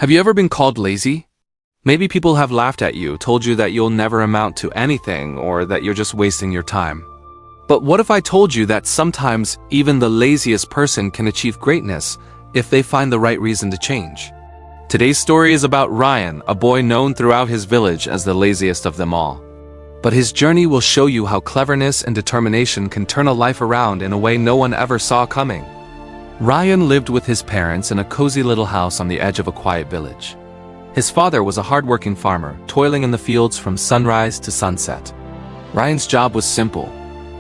Have you ever been called lazy? Maybe people have laughed at you, told you that you'll never amount to anything, or that you're just wasting your time. But what if I told you that sometimes even the laziest person can achieve greatness if they find the right reason to change? Today's story is about Ryan, a boy known throughout his village as the laziest of them all. But his journey will show you how cleverness and determination can turn a life around in a way no one ever saw coming. Ryan lived with his parents in a cozy little house on the edge of a quiet village. His father was a hard-working farmer, toiling in the fields from sunrise to sunset. Ryan's job was simple: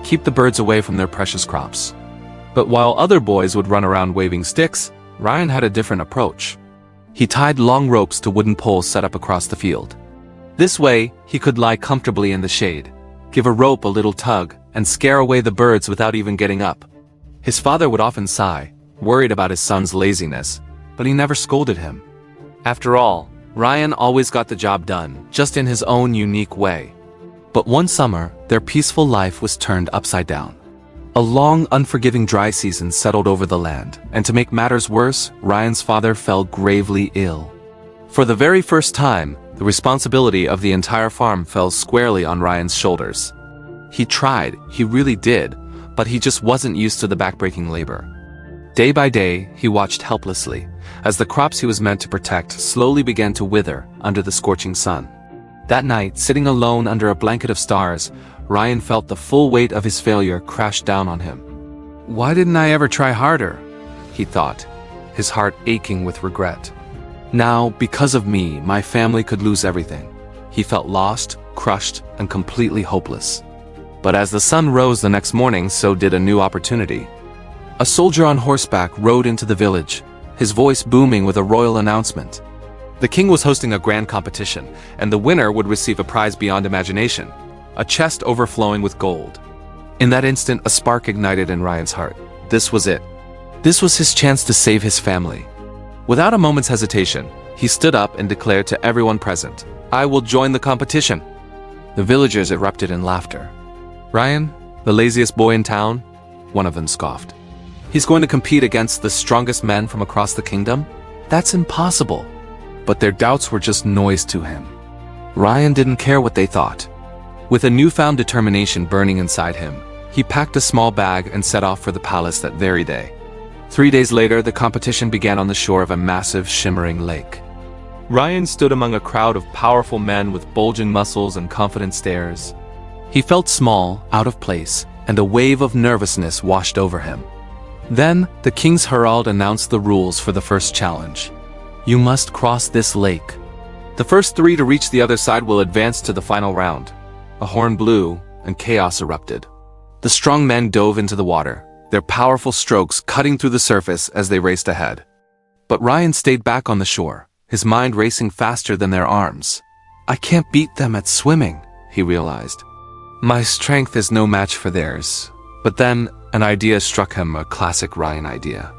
keep the birds away from their precious crops. But while other boys would run around waving sticks, Ryan had a different approach. He tied long ropes to wooden poles set up across the field. This way, he could lie comfortably in the shade, give a rope a little tug, and scare away the birds without even getting up. His father would often sigh, worried about his son's laziness, but he never scolded him. After all, Ryan always got the job done, just in his own unique way. But one summer, their peaceful life was turned upside down. A long, unforgiving dry season settled over the land, and to make matters worse, Ryan's father fell gravely ill. For the very first time, the responsibility of the entire farm fell squarely on Ryan's shoulders. He tried, he really did, but he just wasn't used to the backbreaking labor. Day by day, he watched helplessly, as the crops he was meant to protect slowly began to wither under the scorching sun. That night, sitting alone under a blanket of stars, Ryan felt the full weight of his failure crash down on him. "Why didn't I ever try harder?" he thought, his heart aching with regret. "Now, because of me, my family could lose everything." He felt lost, crushed, and completely hopeless. But as the sun rose the next morning, so did a new opportunity. A soldier on horseback rode into the village, his voice booming with a royal announcement. The king was hosting a grand competition, and the winner would receive a prize beyond imagination, a chest overflowing with gold. In that instant, a spark ignited in Ryan's heart. This was it. This was his chance to save his family. Without a moment's hesitation, he stood up and declared to everyone present, "I will join the competition." The villagers erupted in laughter. "Ryan, the laziest boy in town?" one of them scoffed. "He's going to compete against the strongest men from across the kingdom? That's impossible." But their doubts were just noise to him. Ryan didn't care what they thought. With a newfound determination burning inside him, he packed a small bag and set off for the palace that very day. 3 days later, the competition began on the shore of a massive, shimmering lake. Ryan stood among a crowd of powerful men with bulging muscles and confident stares. He felt small, out of place, and a wave of nervousness washed over him. Then, the king's herald announced the rules for the first challenge. "You must cross this lake. The first 3 to reach the other side will advance to the final round." A horn blew, and chaos erupted. The strong men dove into the water, their powerful strokes cutting through the surface as they raced ahead. But Ryan stayed back on the shore, his mind racing faster than their arms. "I can't beat them at swimming," he realized. "My strength is no match for theirs." But then, an idea struck him, a classic Ryan idea.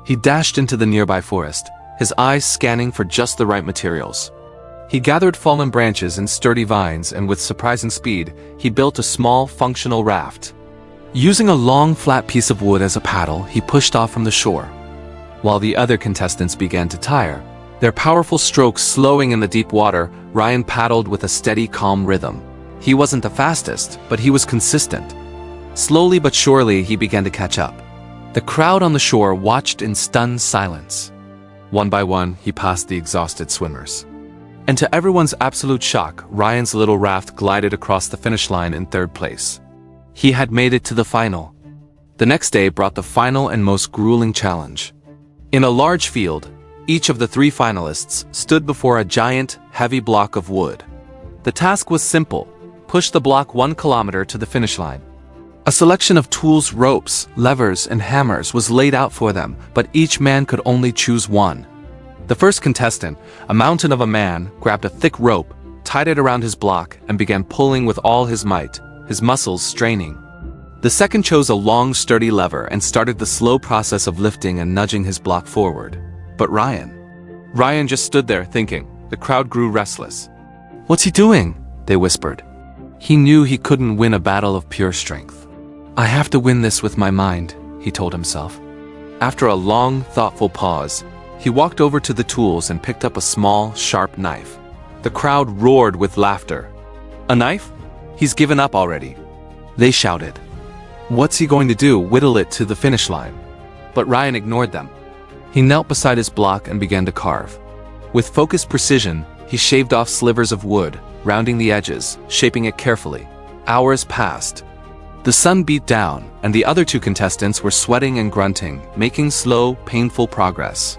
He dashed into the nearby forest, his eyes scanning for just the right materials. He gathered fallen branches and sturdy vines, and with surprising speed, he built a small, functional raft. Using a long, flat piece of wood as a paddle, he pushed off from the shore. While the other contestants began to tire, their powerful strokes slowing in the deep water, Ryan paddled with a steady, calm rhythm. He wasn't the fastest, but he was consistent. Slowly but surely, he began to catch up. The crowd on the shore watched in stunned silence. One by one, he passed the exhausted swimmers. And to everyone's absolute shock, Ryan's little raft glided across the finish line in 3rd place. He had made it to the final. The next day brought the final and most grueling challenge. In a large field, each of the 3 finalists stood before a giant, heavy block of wood. The task was simple: push the block 1 kilometer to the finish line. A selection of tools, ropes, levers, and hammers was laid out for them, but each man could only choose one. The first contestant, a mountain of a man, grabbed a thick rope, tied it around his block, and began pulling with all his might, his muscles straining. The second chose a long, sturdy lever and started the slow process of lifting and nudging his block forward. But Ryan just stood there thinking. The crowd grew restless. "What's he doing?" they whispered. He knew he couldn't win a battle of pure strength. "I have to win this with my mind," he told himself. After a long, thoughtful pause, He walked over to the tools and picked up a small, sharp knife. The crowd roared with laughter. A knife? He's given up already. They shouted. What's he going to do, whittle it to the finish line? But Ryan ignored them. He knelt beside his block and began to carve. With focused precision, he shaved off slivers of wood, rounding the edges, shaping it carefully. Hours passed. The sun beat down, and the other two contestants were sweating and grunting, making slow, painful progress.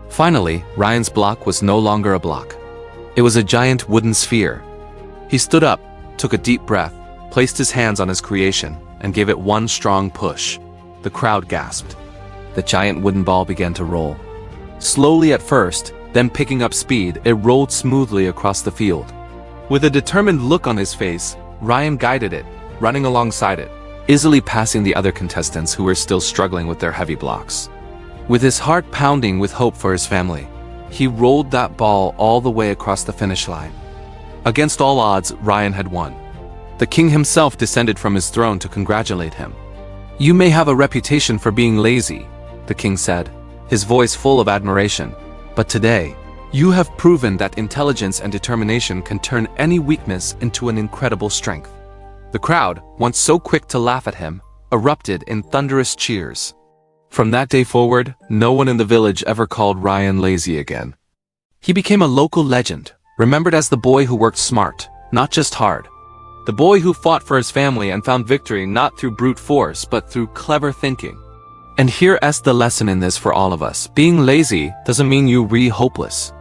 Finally, Ryan's block was no longer a block. It was a giant wooden sphere. He stood up, took a deep breath, placed his hands on his creation, and gave it one strong push. The crowd gasped. The giant wooden ball began to roll. Slowly at first, then picking up speed, it rolled smoothly across the field. With a determined look on his face, Ryan guided it, running alongside it, easily passing the other contestants who were still struggling with their heavy blocks. With his heart pounding with hope for his family, he rolled that ball all the way across the finish line. Against all odds, Ryan had won. The king himself descended from his throne to congratulate him. "You may have a reputation for being lazy," the king said, his voice full of admiration. "But today, you have proven that intelligence and determination can turn any weakness into an incredible strength." The crowd, once so quick to laugh at him, erupted in thunderous cheers. From that day forward, no one in the village ever called Ryan lazy again. He became a local legend, remembered as the boy who worked smart, not just hard. The boy who fought for his family and found victory not through brute force but through clever thinking. And here's the lesson in this for all of us. Being lazy doesn't mean you're hopeless.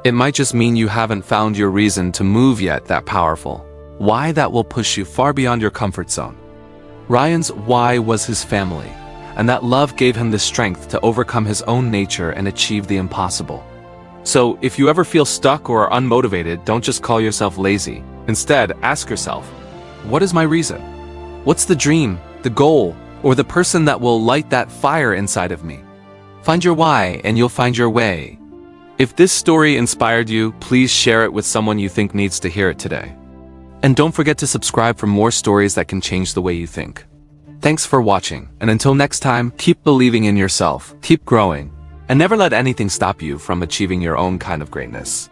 It might just mean you haven't found your reason to move yet that powerful. Why that will push you far beyond your comfort zone. Ryan's why was his family, and that love gave him the strength to overcome his own nature and achieve the impossible. So, if you ever feel stuck or are unmotivated, don't just call yourself lazy. Instead, ask yourself, what is my reason? What's the dream, the goal, or the person that will light that fire inside of me? Find your why and you'll find your way. If this story inspired you, please share it with someone you think needs to hear it today. And don't forget to subscribe for more stories that can change the way you think. Thanks for watching, and until next time, keep believing in yourself, keep growing, and never let anything stop you from achieving your own kind of greatness.